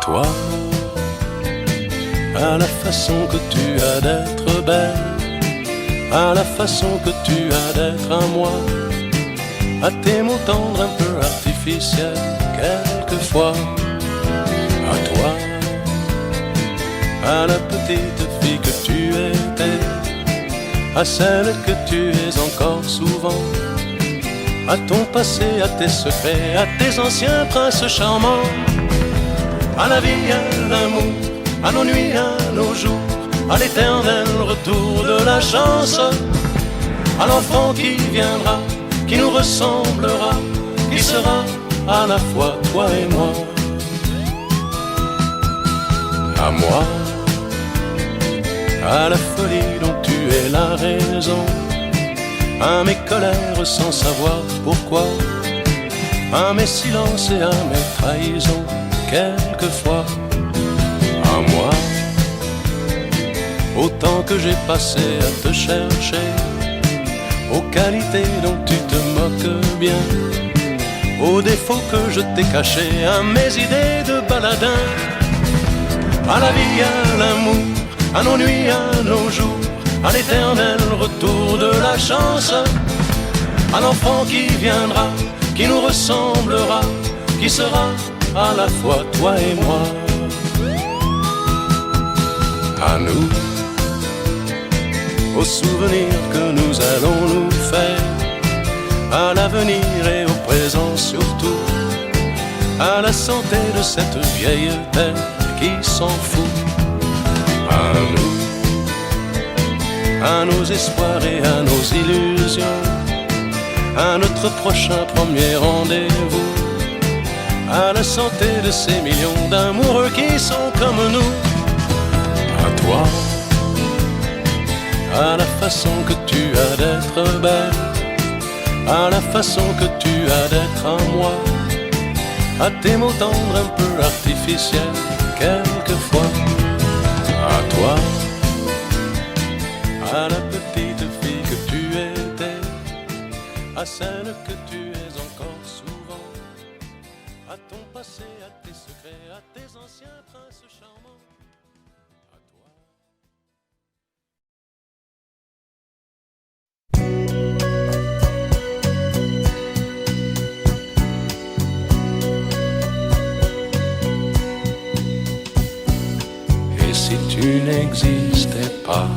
toi, à la façon que tu as d'être belle, à la façon que tu as d'être à moi, à tes mots tendres un peu artificiels quelquefois, à toi, à la petite fille que tu étais, à celle que tu es encore souvent, à ton passé, à tes secrets, à tes anciens princes charmants, à la vie, à l'amour, à nos nuits, à nos jours, à l'éternel retour de la chance, à l'enfant qui viendra, qui nous ressemblera, qui sera à la fois toi et moi. À moi, à la folie dont tu es la raison, à mes colères sans savoir pourquoi, à mes silences et à mes trahisons quelquefois. À moi, au temps que j'ai passé à te chercher, aux qualités dont tu te moques bien, aux défauts que je t'ai cachés, à mes idées de baladin, à la vie, à l'amour, à nos nuits, à nos jours, à l'éternel retour de la chance, à l'enfant qui viendra, qui nous ressemblera, qui sera à la fois toi et moi. À nous, aux souvenirs que nous allons nous faire, à l'avenir et au présent surtout, à la santé de cette vieille terre qui s'en fout. À nous, à nos espoirs et à nos illusions, à notre prochain premier rendez-vous, à la santé de ces millions d'amoureux qui sont comme nous. À toi, à la façon que tu as d'être belle, à la façon que tu as d'être à moi, à tes mots tendres un peu artificiels quelquefois. À toi, à la petite fille que tu étais, à celle que tu es encore souvent, à ton passé, à tes secrets, à tes anciens princes charmants. À toi. Et si tu n'existais pas,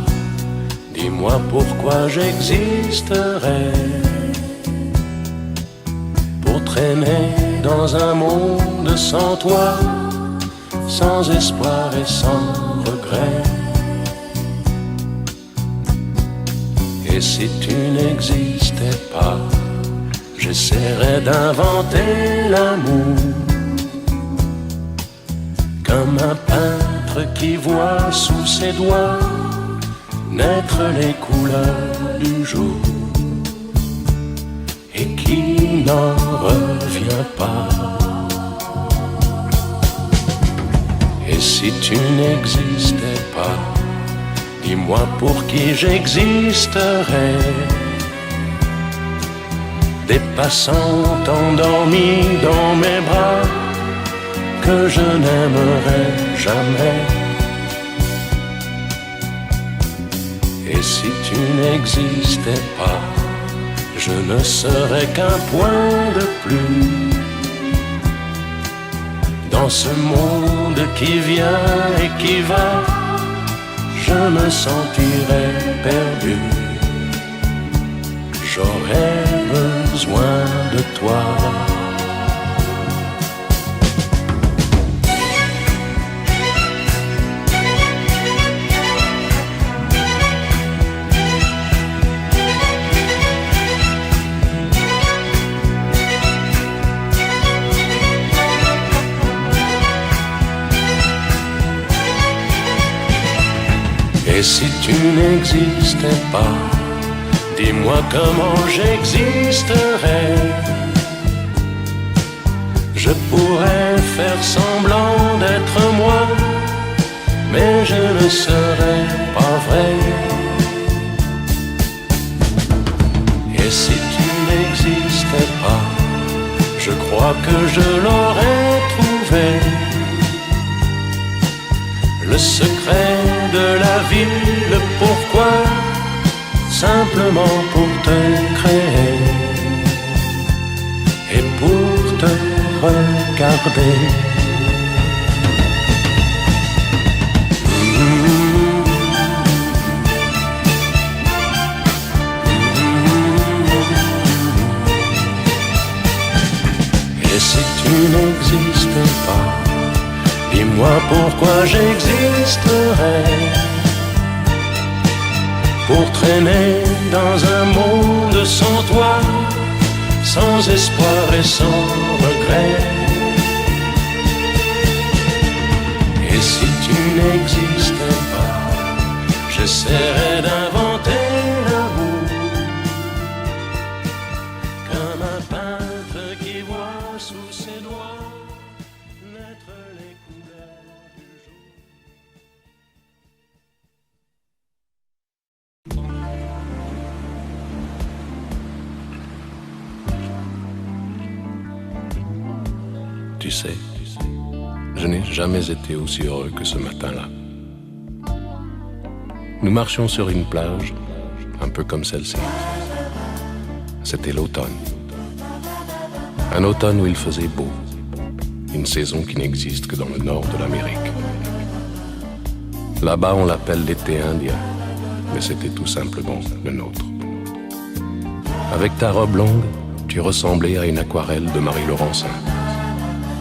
dis-moi pourquoi j'existerais, pour traîner dans un monde sans toi, sans espoir et sans regret. Et si tu n'existais pas, j'essaierais d'inventer l'amour, comme un peintre qui voit sous ses doigts naître les couleurs du jour et qui n'en revient pas. Et si tu n'existais pas, dis-moi pour qui j'existerais, des passants endormis dans mes bras que je n'aimerais jamais. Et si tu n'existais pas, je ne serais qu'un point de plus dans ce monde qui vient et qui va. Je me sentirais perdu, j'aurais besoin de toi. Et si tu n'existais pas, dis-moi comment j'existerais. Je pourrais faire semblant d'être moi, mais je ne serais pas vrai. Et si tu n'existais pas, je crois que je l'aurais trouvé, le secret de la ville. Pourquoi? Simplement pour te créer et pour te regarder. Et si tu n'existes pas, dis-moi pourquoi j'existerais. Pour traîner dans un monde sans toi, sans espoir et sans regret. Et si tu n'existais pas, j'essaierais d'inventer l'amour, comme un peintre qui voit sous ses doigts naître les couleurs du jour. Tu sais, je n'ai jamais été aussi heureux que ce matin-là. Nous marchions sur une plage, un peu comme celle-ci. C'était l'automne. Un automne où il faisait beau. Une saison qui n'existe que dans le nord de l'Amérique. Là-bas, on l'appelle l'été indien, mais c'était tout simplement le nôtre. Avec ta robe longue, tu ressemblais à une aquarelle de Marie Laurencin.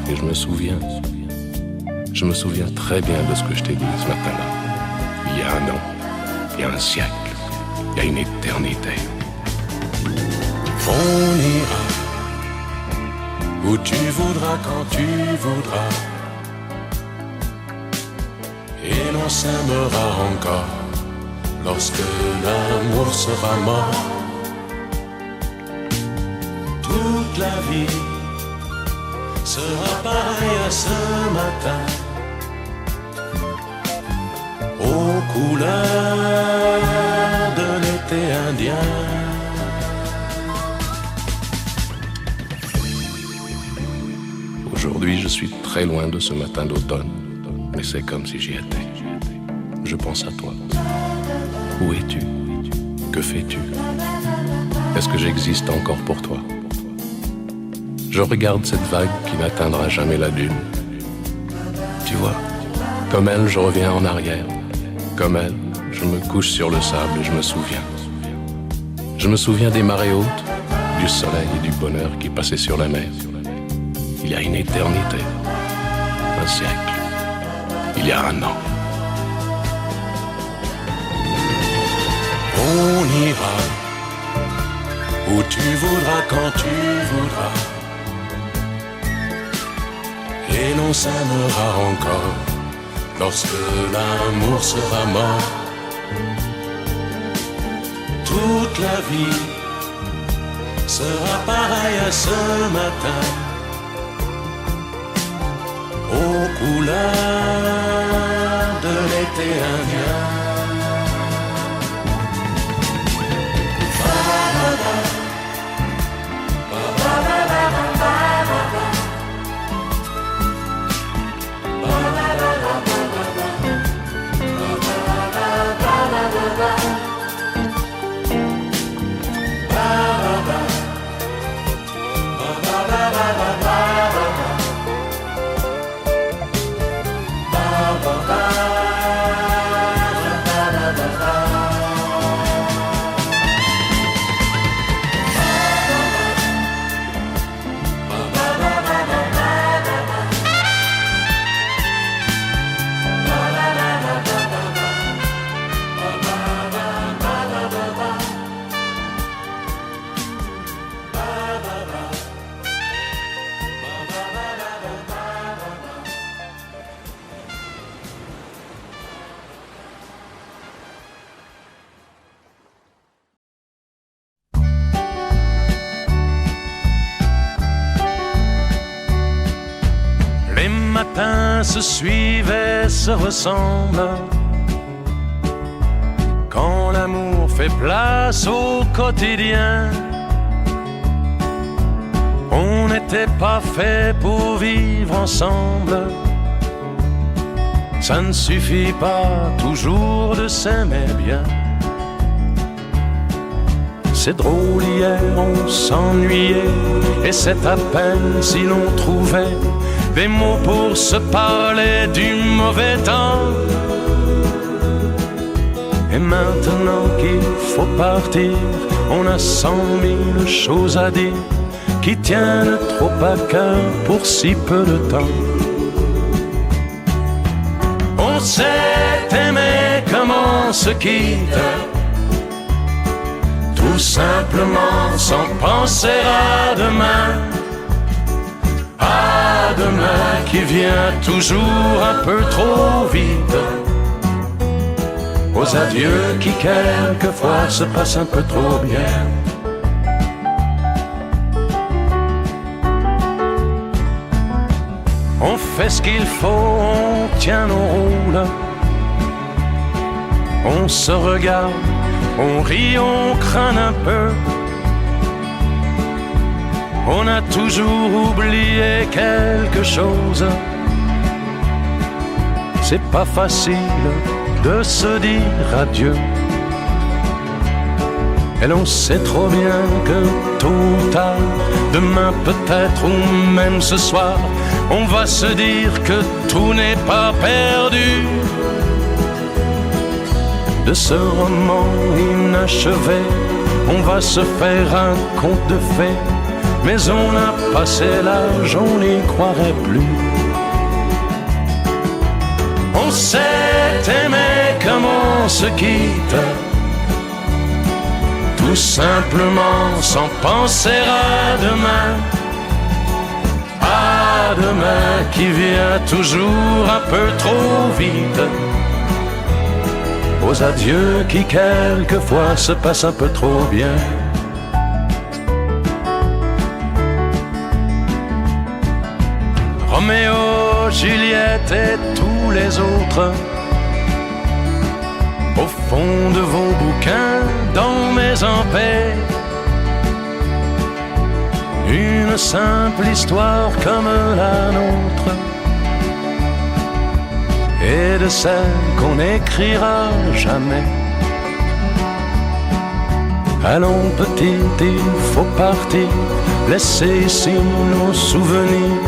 Et je me souviens très bien de ce que je t'ai dit ce matin-là. Il y a un an, il y a un siècle, il y a une éternité. On ira où tu voudras, quand tu voudras, et l'on s'aimera encore lorsque l'amour sera mort. Toute la vie sera pareil à ce matin, aux couleurs de l'été indien. Aujourd'hui, je suis très loin de ce matin d'automne, mais c'est comme si j'y étais. Je pense à toi. Où es-tu? Que fais-tu? Est-ce que j'existe encore pour toi? Je regarde cette vague qui n'atteindra jamais la dune. Tu vois, comme elle, je reviens en arrière. Comme elle, je me couche sur le sable et je me souviens. Je me souviens des marées hautes, du soleil et du bonheur qui passaient sur la mer. Il y a une éternité, un siècle, il y a un an. On ira où tu voudras, quand tu voudras, et l'on s'aimera encore lorsque l'amour sera mort. Toute la vie sera pareille à ce matin, aux couleurs de l'été indien. Se suivent et se ressemblent. Quand l'amour fait place au quotidien, on n'était pas fait pour vivre ensemble. Ça ne suffit pas toujours de s'aimer bien. C'est drôle, hier on s'ennuyait, et c'est à peine si l'on trouvait des mots pour se parler du mauvais temps. Et maintenant qu'il faut partir, on a 100 000 choses à dire qui tiennent trop à cœur pour si peu de temps. On s'est aimé comme on se quitte, tout simplement sans penser à demain. À demain qui vient toujours un peu trop vite, aux adieux qui quelquefois se passent un peu trop bien. On fait ce qu'il faut, on tient nos rôles, on se regarde, on rit, on craint un peu. On a toujours oublié quelque chose. C'est pas facile de se dire adieu. Et l'on sait trop bien que tôt ou tard, demain peut-être ou même ce soir, on va se dire que tout n'est pas perdu. De ce roman inachevé, on va se faire un conte de fées, mais on a passé l'âge, on n'y croirait plus. On s'est aimé comme on se quitte, tout simplement sans penser à demain. À demain qui vient toujours un peu trop vite, aux adieux qui quelquefois se passent un peu trop bien. Roméo, Juliette et tous les autres, au fond de vos bouquins, dans mes paix, une simple histoire comme la nôtre, et de celle qu'on n'écrira jamais. Allons petite, il faut partir, laisser ici nos souvenirs.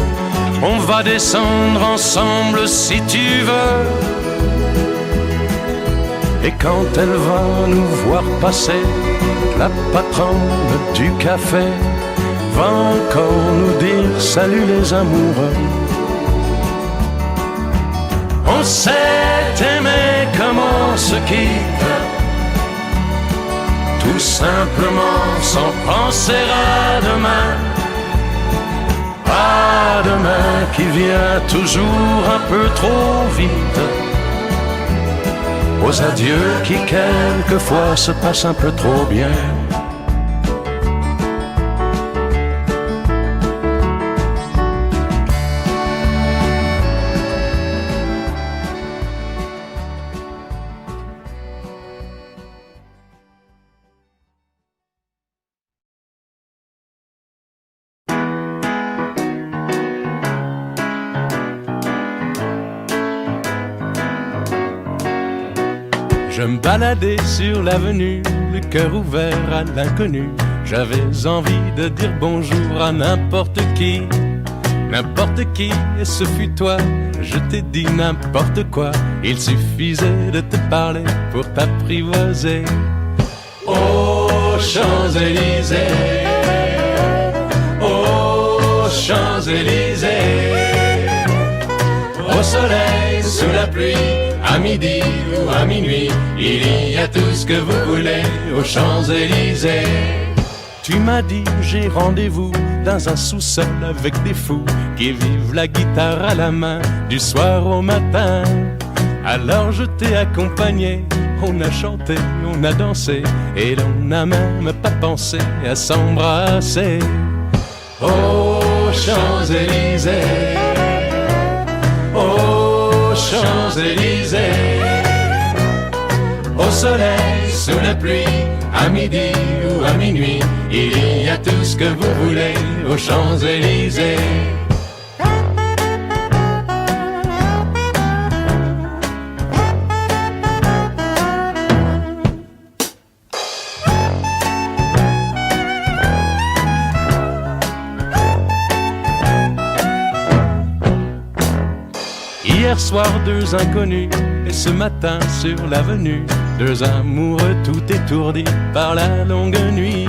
On va descendre ensemble si tu veux. Et quand elle va nous voir passer, la patronne du café va encore nous dire salut les amoureux. On s'est aimé comme on se quitte, tout simplement sans penser à demain. À demain qui vient toujours un peu trop vite, aux adieux qui quelquefois se passent un peu trop bien. Je me baladais sur l'avenue, le cœur ouvert à l'inconnu. J'avais envie de dire bonjour à n'importe qui, et ce fut toi. Je t'ai dit n'importe quoi, il suffisait de te parler pour t'apprivoiser. Aux Champs-Élysées, aux Champs-Élysées, au soleil, sous la pluie, à midi ou à minuit, il y a tout ce que vous voulez aux Champs-Élysées. Tu m'as dit j'ai rendez-vous dans un sous-sol avec des fous qui vivent la guitare à la main du soir au matin. Alors je t'ai accompagné, on a chanté, on a dansé et l'on n'a même pas pensé à s'embrasser. Aux Champs-Élysées, aux Champs-Élysées, au soleil, sous la pluie, à midi ou à minuit, il y a tout ce que vous voulez aux Champs-Élysées. Hier soir, deux inconnus, et ce matin sur l'avenue, deux amoureux tout étourdis par la longue nuit.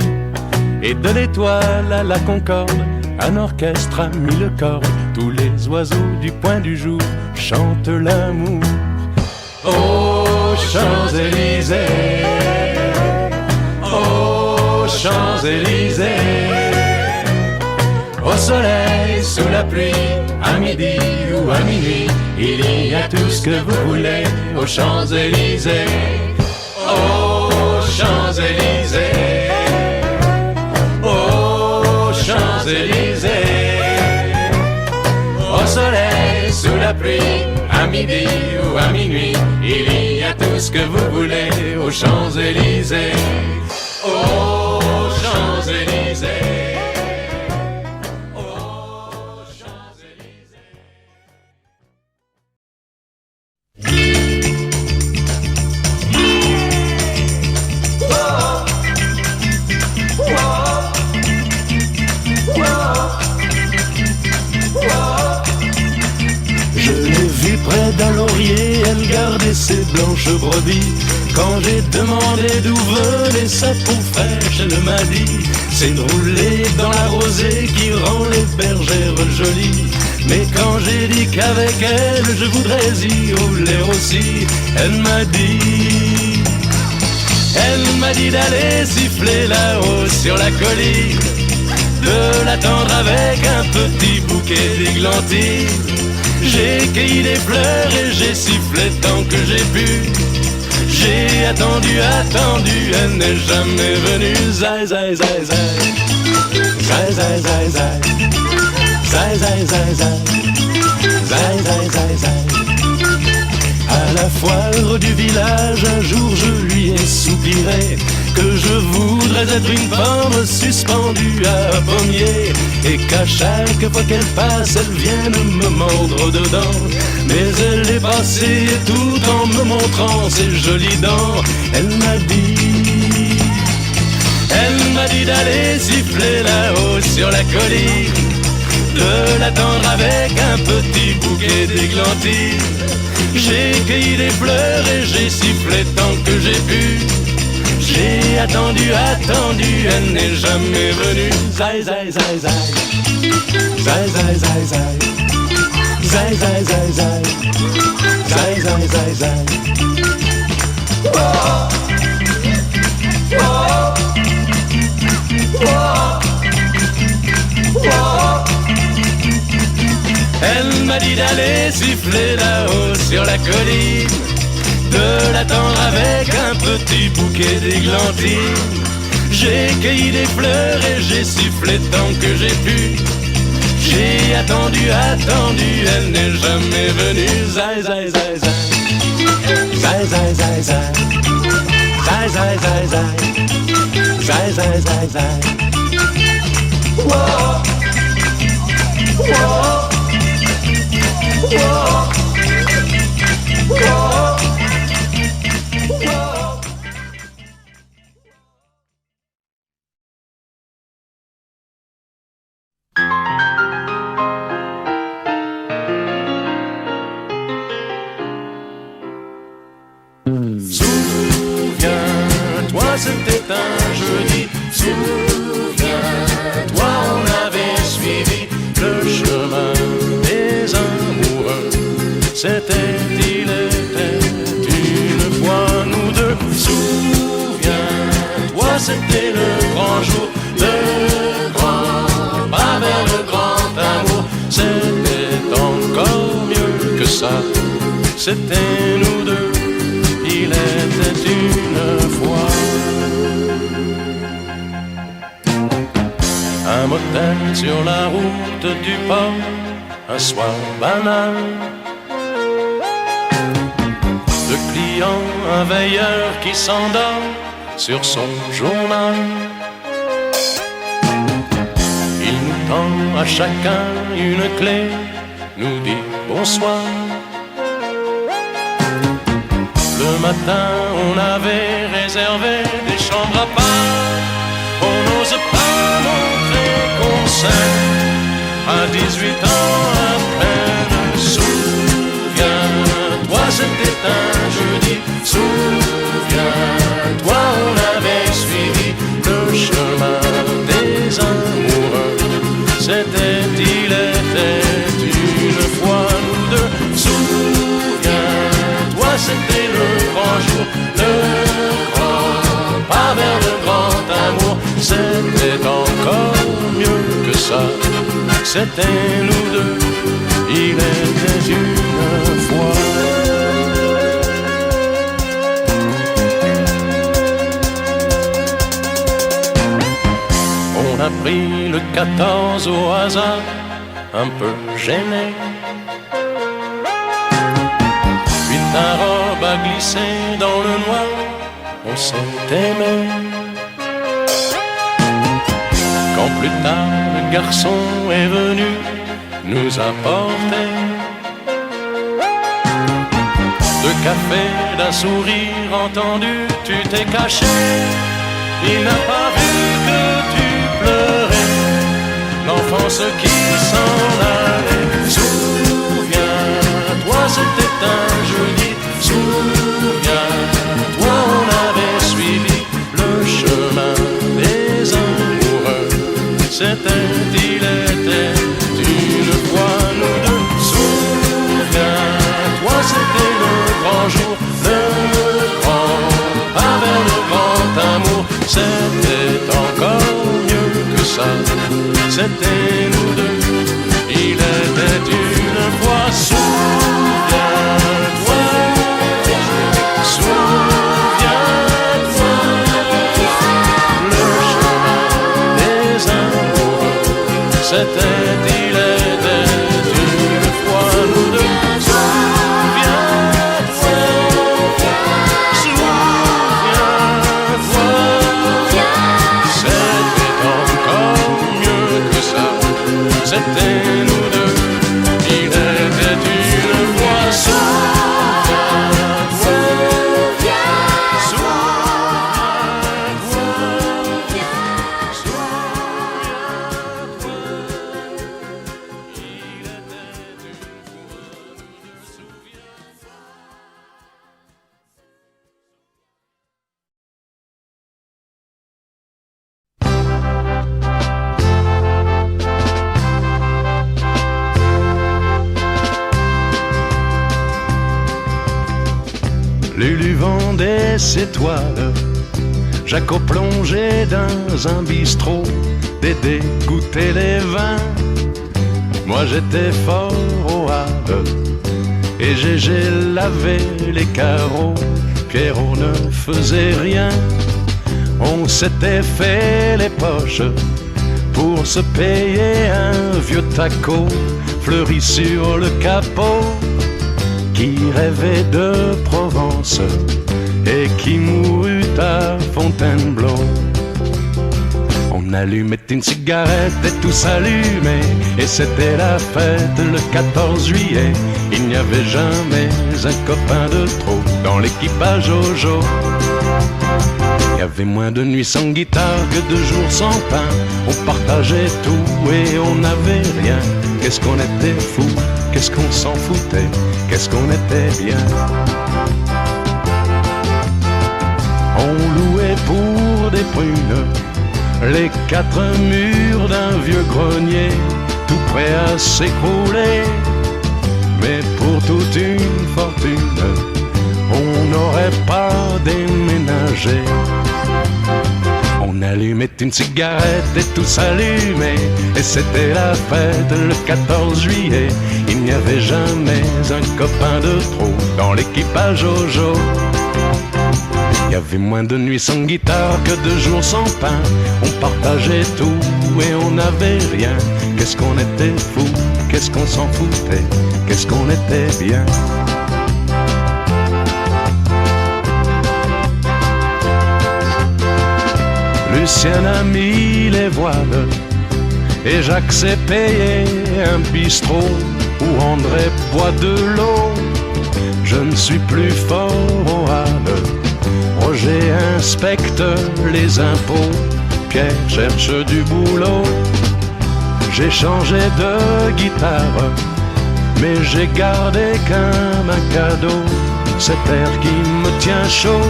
Et de l'étoile à la Concorde, un orchestre a mis le corps. Tous les oiseaux du point du jour chantent l'amour. Aux Champs-Élysées, aux Champs-Élysées, au soleil, sous la pluie, à midi ou à minuit, il y a tout ce que vous voulez aux Champs-Élysées. Aux Champs-Élysées, aux Champs-Élysées, au soleil, sous la pluie, à midi ou à minuit, il y a tout ce que vous voulez aux Champs-Élysées. Aux Champs-Élysées. D'un laurier, elle gardait ses blanches brebis. Quand j'ai demandé d'où venait sa peau fraîche, elle m'a dit: c'est de rouler dans la rosée qui rend les bergères jolies. Mais quand j'ai dit qu'avec elle je voudrais y rouler aussi, elle m'a dit d'aller siffler là-haut sur la colline, de l'attendre avec un petit bouquet d'églantines. J'ai cueilli des fleurs et j'ai sifflé tant que j'ai pu. J'ai attendu, elle n'est jamais venue. Zai, zai, zai, zai. Zai, zai, zai, zai. Zai, zai, zai, zai. Zai, zai, zai, zai. À la foire du village, un jour je lui ai soupiré que je voudrais être une pomme suspendue à un pommier, et qu'à chaque fois qu'elle passe, elle vienne me mordre dedans. Mais elle est passée tout en me montrant ses jolies dents. Elle m'a dit d'aller siffler là-haut sur la colline, de l'attendre avec un petit bouquet d'églantines. J'ai cueilli des fleurs et j'ai sifflé tant que j'ai pu. J'ai attendu, elle n'est jamais venue. Zai, zai, zai, zai. Zai, zai, zai, zai. Zai, zai, zai, zai. Zai, zai, zai, zai. Oh. Oh. Oh. Oh. Elle m'a dit d'aller siffler là-haut sur la colline, de l'attendre avec un petit bouquet d'églantines. J'ai cueilli des fleurs et j'ai sifflé tant que j'ai pu. J'ai attendu, elle n'est jamais venue. Zai, zai, zai, zai. Zai, zai, zai, zai. Zai, zai, zai, zai. Zai, zai, zai, zai. Whoa. Whoa. Whoa. Whoa. Souviens-toi, c'était un jeudi. Souviens-toi, on avait suivi le chemin des amoureux. Il était une fois nous deux. Souviens-toi, c'était le grand jour, le grand pas vers le grand amour. C'était encore mieux que ça, c'était nous deux. Il était une fois un motel sur la route du port, un soir banal. Le client, un veilleur qui s'endort sur son journal. Il nous tend à chacun une clé, nous dit bonsoir. Le matin, on avait réservé des chambres à part. On n'ose pas montrer qu'on s'aime à 18 ans à peine. c'était un jeudi. Souviens-toi, on avait suivi le chemin des amoureux. C'était, il était une fois nous deux. Souviens-toi, c'était le grand jour, le grand pas vers le grand amour. C'était encore mieux que ça. C'était nous deux, il était une fois. On a pris le 14 au hasard, un peu gêné. Puis ta robe a glissé dans le noir, on s'est aimé. Quand plus tard le garçon est venu nous apporter deux cafés, d'un sourire entendu, tu t'es caché. Il n'a pas vu que tu pleurais, l'enfance qui s'en allait. Souviens-toi, c'était un jeudi. Souviens-toi, on avait suivi le chemin des amoureux. C'était, il était une fois nous deux. Souviens-toi, c'était le grand jour, le grand pas vers le grand amour. C'était encore mieux que ça. C'était nous deux, il était une fois. Souviens-toi, souviens-toi, le chemin des amoureux. C'était, il était une fois nous deux. Souviens-toi, souviens-toi, c'était encore mieux que ça. C'était nous deux, il était une fois. Souviens-toi, Lulu vendait ses toiles, Jaco plongeait dans un bistrot, Dédé goûtait les vins. Moi j'étais fort au Havre et Gégé lavait les carreaux. Pierrot ne faisait rien, on s'était fait les poches pour se payer un vieux taco fleuri sur le capot, qui rêvait de Provence et qui mourut à Fontainebleau. On allumait une cigarette et tout s'allumait, et c'était la fête le 14 juillet. Il n'y avait jamais un copain de trop dans l'équipage Jojo. Il y avait moins de nuits sans guitare que de jours sans pain. On partageait tout et on n'avait rien. Qu'est-ce qu'on était fou, qu'est-ce qu'on s'en foutait, qu'est-ce qu'on était bien. On louait pour des prunes les 4 murs d'un vieux grenier, tout prêt à s'écrouler. Mais pour toute une fortune, on n'aurait pas déménagé. On allumait une cigarette et tout s'allumait, et c'était la fête le 14 juillet. Il n'y avait jamais un copain de trop dans l'équipage Jojo. Il y avait moins de nuits sans guitare que de jours sans pain. On partageait tout et on n'avait rien. Qu'est-ce qu'on était fou, qu'est-ce qu'on s'en foutait, qu'est-ce qu'on était bien. Lucien a mis les voiles et Jacques s'est payé un bistrot où André boit de l'eau. Je ne suis plus fort au Havre, Roger inspecte les impôts, Pierre cherche du boulot. J'ai changé de guitare, mais j'ai gardé qu'un cadeau. cet air qui me tient chaud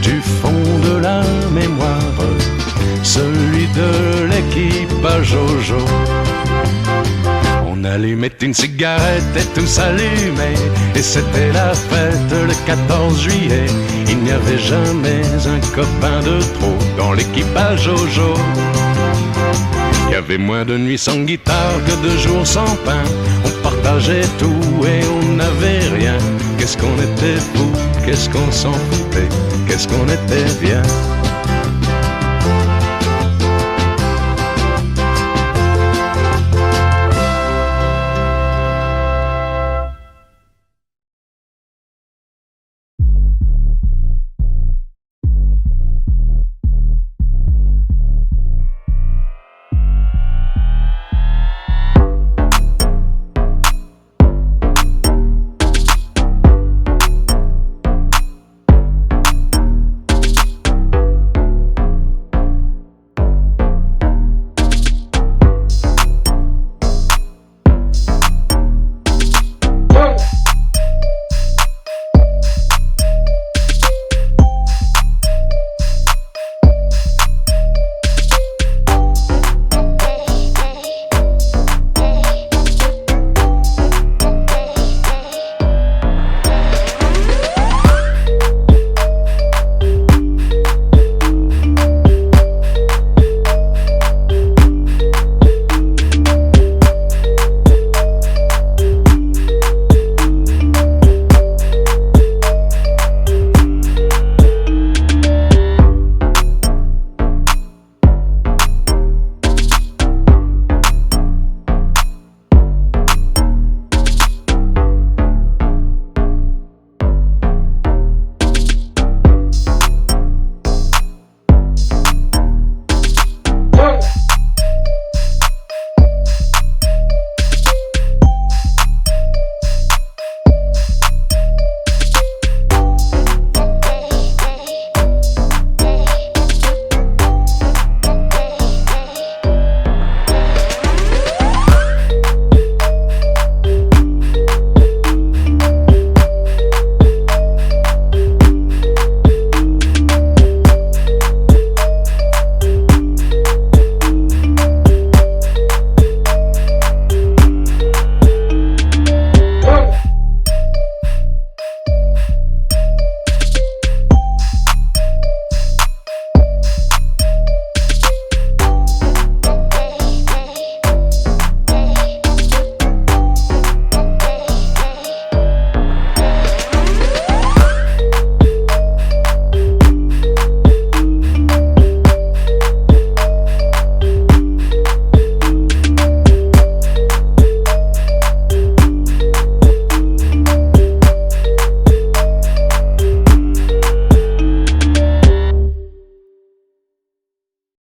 du fond de la mémoire, celui de l'équipage Jojo. On allumait une cigarette et tout s'allumait, et c'était la fête le 14 juillet. Il n'y avait jamais un copain de trop dans l'équipage Jojo. Il y avait moins de nuits sans guitare que de jours sans pain. On partageait tout et on n'avait rien. Qu'est-ce qu'on était fou, qu'est-ce qu'on s'en foutait, qu'est-ce qu'on était bien.